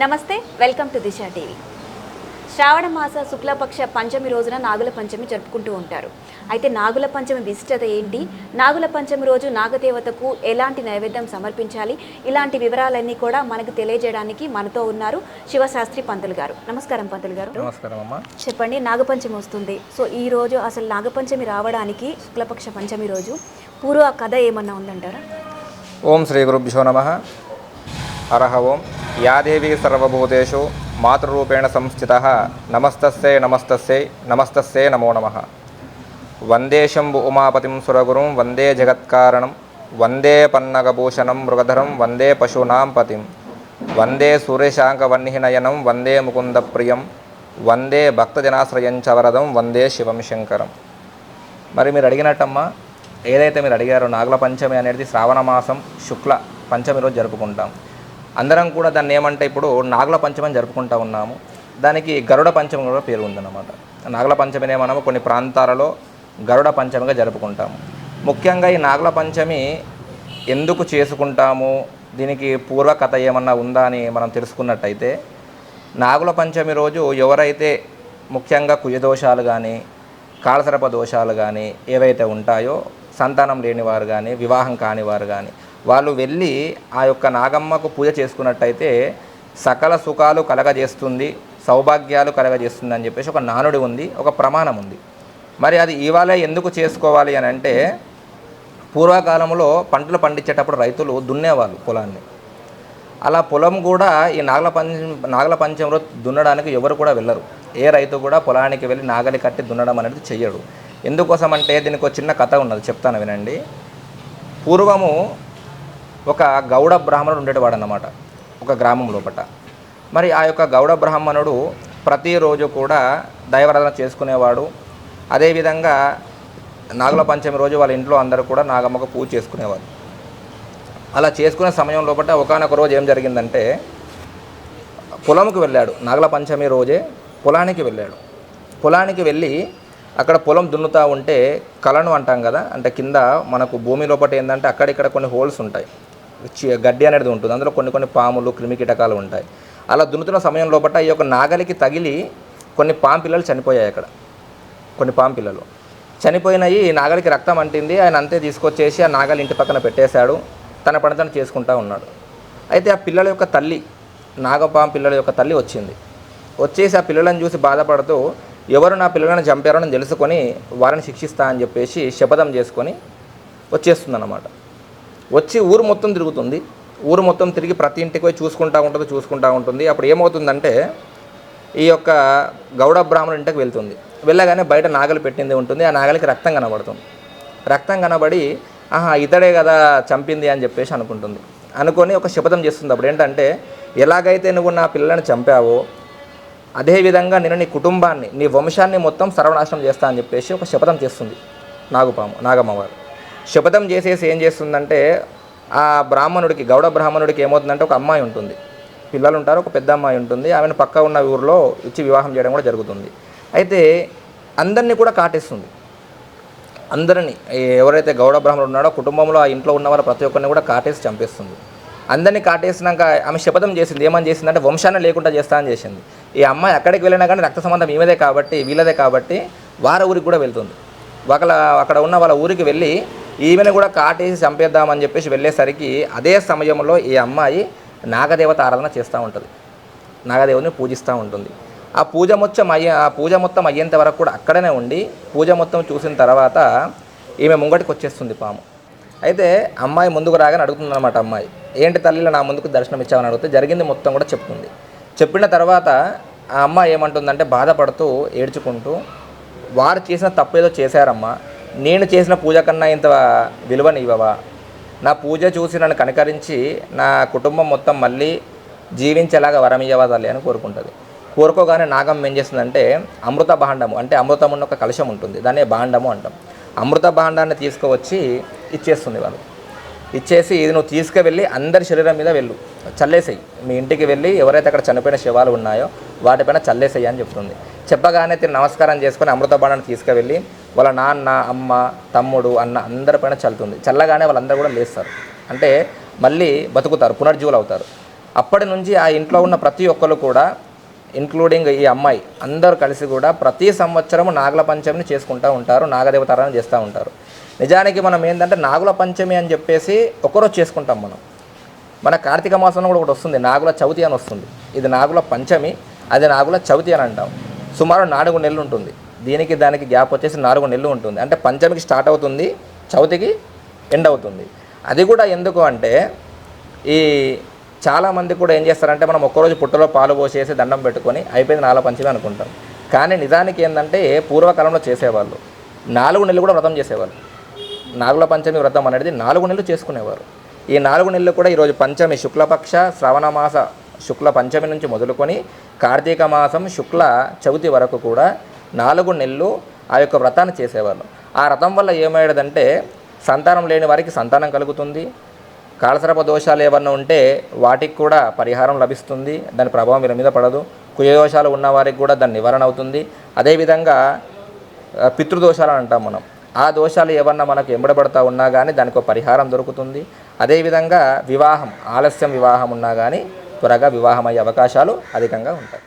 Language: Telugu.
నమస్తే, వెల్కమ్ టు దిశ టీవీ. శ్రావణ మాస శుక్లపక్ష పంచమి రోజున నాగుల పంచమి జరుపుకుంటూ ఉంటారు. అయితే నాగుల పంచమి విశిష్టత ఏంటి, నాగుల పంచమి రోజు నాగదేవతకు ఎలాంటి నైవేద్యం సమర్పించాలి, ఇలాంటి వివరాలన్నీ కూడా మనకు తెలియజేయడానికి మనతో ఉన్నారు శివశాస్త్రి పంతులు గారు. నమస్కారం పంతులు గారు. నమస్కారం అమ్మా. చెప్పండి, నాగపంచమి వస్తుంది. సో ఈ రోజు అసలు నాగపంచమి రావడానికి శుక్లపక్ష పంచమి రోజు పూర్వ కథ ఏమన్నా ఉందంటారా? ఓం శ్రీ గురుభ్యో నమః. హరః ఓం. యా దేవీ సర్వభూతేషు మాతృరూపేణ సంస్థితః నమస్తస్యై నమస్తస్యై నమస్తస్యై నమో నమః. వందే శంభు ఉమాపతిం సురగురుం వందే జగత్కారణం వందే పన్నగభూషణం మృగధరం వందే పశూనాం పతిం వందే సూర్యశాంకవన్నినయనం వందే ముకుందప్రియం వందే భక్తజనాశ్రయం చ వరదం వందే శివం శంకరం. మరి మీరు అడిగినట్టమ్మా, ఏదైతే మీరు అడిగారో నాగుల పంచమి అనేది శ్రావణ మాసం శుక్ల పంచమి రోజు జరుపుకుంటాం. అందరం కూడా దాన్ని ఏమంటే ఇప్పుడు నాగుల పంచమిని జరుపుకుంటూ ఉన్నాము. దానికి గరుడ పంచమి కూడా పేరు ఉందన్నమాట. నాగుల పంచమినే మనము కొన్ని ప్రాంతాలలో గరుడ పంచమిగా జరుపుకుంటాము. ముఖ్యంగా ఈ నాగుల పంచమి ఎందుకు చేసుకుంటాము, దీనికి పూర్వకథ ఏమన్నా ఉందా అని మనం తెలుసుకున్నట్టయితే, నాగుల పంచమి రోజు ఎవరైతే ముఖ్యంగా కుజదోషాలు కానీ కాళసర్ప దోషాలు కానీ ఏవైతే ఉంటాయో, సంతానం లేనివారు కానీ వివాహం కానివారు కానీ వాళ్ళు వెళ్ళి ఆ యొక్క నాగమ్మకు పూజ చేసుకున్నట్టయితే సకల సుఖాలు కలగజేస్తుంది, సౌభాగ్యాలు కలగజేస్తుంది అని చెప్పేసి ఒక నానుడి ఉంది, ఒక ప్రమాణం ఉంది. మరి అది ఇవాళ ఎందుకు చేసుకోవాలి అని అంటే, పూర్వకాలంలో పంటలు పండించేటప్పుడు రైతులు దున్నేవాళ్ళు పొలాన్ని. అలా పొలం కూడా ఈ నాగల పంచమిలో దున్నడానికి ఎవరు కూడా వెళ్ళరు. ఏ రైతు కూడా పొలానికి వెళ్ళి నాగలి కట్టి దున్నడం అనేది చెయ్యడు. ఎందుకోసం అంటే దీనికి ఒక చిన్న కథ ఉన్నది, చెప్తాను వినండి. పూర్వము ఒక గౌడ బ్రాహ్మణుడు ఉండేవాడు అన్నమాట ఒక గ్రామం లోపట. మరి ఆ యొక్క గౌడ బ్రాహ్మణుడు ప్రతిరోజు కూడా దైవారాధన చేసుకునేవాడు. అదేవిధంగా నాగుల పంచమి రోజు వాళ్ళ ఇంట్లో అందరూ కూడా నాగమ్మకు పూజ చేసుకునేవారు. అలా చేసుకునే సమయం లోపల ఒకానొక రోజు ఏం జరిగిందంటే, పొలంకు వెళ్ళాడు. నాగుల పంచమి రోజే పొలానికి వెళ్ళాడు. పొలానికి వెళ్ళి అక్కడ పొలం దున్నుతూ ఉంటే కలను అంటాం కదా, అంటే కింద మనకు భూమి లోపల ఏంటంటే అక్కడిక్కడ కొన్ని హోల్స్ ఉంటాయి, గడ్డి అనేది ఉంటుంది, అందులో కొన్ని పాములు క్రిమి కీటకాలు ఉంటాయి. అలా దున్నుతున్న సమయం లోపల ఈ యొక్క నాగలికి తగిలి కొన్ని పాము పిల్లలు చనిపోయాయి. అక్కడ కొన్ని పాము పిల్లలు చనిపోయినాయి. నాగలికి రక్తం అంటింది. ఆయన అంతే తీసుకొచ్చేసి ఆ నాగలి ఇంటి పక్కన పెట్టేశాడు. తన పని తను చేసుకుంటూ ఉన్నాడు. అయితే ఆ పిల్లల యొక్క తల్లి, నాగపాము పిల్లల యొక్క తల్లి వచ్చింది. వచ్చేసి ఆ పిల్లలను చూసి బాధపడుతూ, ఎవరు నా పిల్లలను చంపారో నేను తెలుసుకొని వారిని శిక్షిస్తా అని చెప్పేసి శపథం చేసుకొని వచ్చేస్తుంది అన్నమాట. వచ్చి ఊరు మొత్తం తిరుగుతుంది. ఊరు మొత్తం తిరిగి ప్రతి ఇంటికి పోయి చూసుకుంటూ ఉంటుంది. అప్పుడు ఏమవుతుందంటే, ఈ యొక్క గౌడ బ్రాహ్మణుడి ఇంటికి వెళ్తుంది. వెళ్ళగానే బయట నాగలి పెట్టింది ఉంటుంది. ఆ నాగలికి రక్తం కనబడుతుంది. రక్తం కనబడి ఇతడే కదా చంపింది అని చెప్పేసి అనుకొని ఒక శపథం చేస్తుంది. అప్పుడు ఏంటంటే, ఎలాగైతే నువ్వు నా పిల్లలను చంపావో అదేవిధంగా నేను నీ కుటుంబాన్ని, నీ వంశాన్ని మొత్తం సర్వనాశనం చేస్తా అని చెప్పేసి ఒక శపథం చేస్తుంది నాగమ్మవారు. శపథం చేసేసి ఏం చేస్తుందంటే, ఆ బ్రాహ్మణుడికి, గౌడ బ్రాహ్మణుడికి ఏమవుతుందంటే, ఒక అమ్మాయి ఉంటుంది, పిల్లలు ఉంటారు, ఒక పెద్ద అమ్మాయి ఉంటుంది. ఆమెను పక్క ఉన్న ఊరిలో ఇచ్చి వివాహం చేయడం కూడా జరుగుతుంది. అయితే అందరినీ కూడా కాటేస్తుంది. అందరినీ, ఎవరైతే గౌడ బ్రాహ్మణుడు ఉన్నాడో కుటుంబంలో ఆ ఇంట్లో ఉన్న వాళ్ళ ప్రతి ఒక్కరిని కూడా కాటేసి చంపేస్తుంది. అందరినీ కాటేసినాక ఆమె శపథం చేసింది. ఏమని చేసిందంటే, వంశాన్ని లేకుండా చేస్తా అని చేసింది. ఈ అమ్మాయి అక్కడికి వెళ్ళినా కానీ రక్త సంబంధం వీళ్ళదే కాబట్టి వారి ఊరికి కూడా వెళ్తుంది. అక్కడ ఉన్న వాళ్ళ ఊరికి వెళ్ళి ఈమెను కూడా కాటేసి చంపేద్దామని చెప్పేసి వెళ్ళేసరికి అదే సమయంలో ఈ అమ్మాయి నాగదేవత ఆరాధన చేస్తూ ఉంటుంది, నాగదేవుని పూజిస్తూ ఉంటుంది. ఆ పూజ మొత్తం అయ్యేంత వరకు కూడా అక్కడనే ఉండి పూజ మొత్తం చూసిన తర్వాత ఈమె ముంగటికి వచ్చేస్తుంది పాము. అయితే అమ్మాయి ముందుకు రాగానే అడుగుతుంది అన్నమాట. అమ్మాయి, ఏంటి తల్లిలో నా ముందుకు దర్శనం ఇచ్చామని అడిగితే జరిగింది మొత్తం కూడా చెప్తుంది. చెప్పిన తర్వాత ఆ అమ్మాయి ఏమంటుందంటే, బాధపడుతూ ఏడ్చుకుంటూ, వారు చేసిన తప్పు ఏదో చేశారమ్మా, నేను చేసిన పూజ కన్నా ఇంత విలువని ఇవ్వవా, నా పూజ చూసి నన్ను కనికరించి నా కుటుంబం మొత్తం మళ్ళీ జీవించేలాగా వరం ఇవ్వవా తల్లి అని కోరుకుంటుంది. కోరుకోగానే నాగమ్మ ఏం చేస్తుందంటే, అమృత భాండము, అంటే అమృతం ఉన్న ఒక కలశం ఉంటుంది, దాన్నే భాండము అంటాం. అమృత భాండాన్ని తీసుకువచ్చి ఇచ్చేస్తుంది. వాళ్ళు ఇచ్చేసి, ఇది నువ్వు తీసుకువెళ్ళి అందరి శరీరం మీద చల్లేసేయి, మీ ఇంటికి వెళ్ళి ఎవరైతే అక్కడ చనిపోయిన శవాలు ఉన్నాయో వాటిపైన చల్లేసేయి అని చెప్తుంది. చెప్పగానే తిని నమస్కారం చేసుకొని అమృత బాణాన్ని తీసుకువెళ్ళి వాళ్ళ నాన్న, అమ్మ, తమ్ముడు, అన్న అందరిపైన చల్లుతుంది. చల్లగానే వాళ్ళందరూ కూడా లేస్తారు, అంటే మళ్ళీ బతుకుతారు, పునర్జీవులు అవుతారు. అప్పటి నుంచి ఆ ఇంట్లో ఉన్న ప్రతి ఒక్కరు కూడా ఇంక్లూడింగ్ ఈ అమ్మాయి అందరూ కలిసి కూడా ప్రతి సంవత్సరం నాగుల పంచమిని చేసుకుంటూ ఉంటారు, నాగదేవతారాధన చేస్తూ ఉంటారు. నిజానికి మనం ఏంటంటే నాగుల పంచమి అని చెప్పేసి ఒకరోజు చేసుకుంటాం మనం. మన కార్తీక మాసంలో కూడా ఒకటి వస్తుంది, నాగుల చవితి అని వస్తుంది. ఇది నాగుల పంచమి, అది నాగుల చవితి అని అంటాం. సుమారు 4 నెలలు ఉంటుంది. దీనికి దానికి గ్యాప్ వచ్చేసి 4 నెలలు ఉంటుంది. అంటే పంచమికి స్టార్ట్ అవుతుంది, చవితికి ఎండ్ అవుతుంది. అది కూడా ఎందుకు అంటే ఈ చాలామంది కూడా ఏం చేస్తారంటే మనం ఒక్కరోజు పుట్టలో పాలు పోసేసి దండం పెట్టుకొని అయిపోయింది నాగుల పంచమి అనుకుంటాం. కానీ నిజానికి ఏంటంటే పూర్వకాలంలో చేసేవాళ్ళు 4 నెలలు కూడా వ్రతం చేసేవాళ్ళు. నాగుల పంచమి వ్రతం అనేది 4 నెలలు చేసుకునేవారు. ఈ 4 నెలలు కూడా ఈరోజు పంచమి శుక్లపక్ష శ్రవణ మాస శుక్ల పంచమి నుంచి మొదలుకొని కార్తీక మాసం శుక్ల చవితి వరకు కూడా 4 నెలలు ఆ యొక్క వ్రతాన్ని చేసేవాళ్ళు. ఆ వ్రతం వల్ల ఏమయ్యేదంటే సంతానం లేని వారికి సంతానం కలుగుతుంది, కాలసర్ప దోషాలు ఏమన్నా ఉంటే వాటికి కూడా పరిహారం లభిస్తుంది, దాని ప్రభావం వీళ్ళ మీద పడదు. కుయదోషాలు ఉన్నవారికి కూడా దాని నివారణ అవుతుంది. అదేవిధంగా పితృదోషాలు అంటాం మనం, ఆ దోషాలు ఏమన్నా మనకు ఎంబడబడతా ఉన్నా కానీ దానికి ఒక పరిహారం దొరుకుతుంది. అదేవిధంగా వివాహం ఆలస్యం వివాహం ఉన్నా కానీ త్వరగా వివాహం అయ్యే అవకాశాలు అధికంగా ఉంటాయి.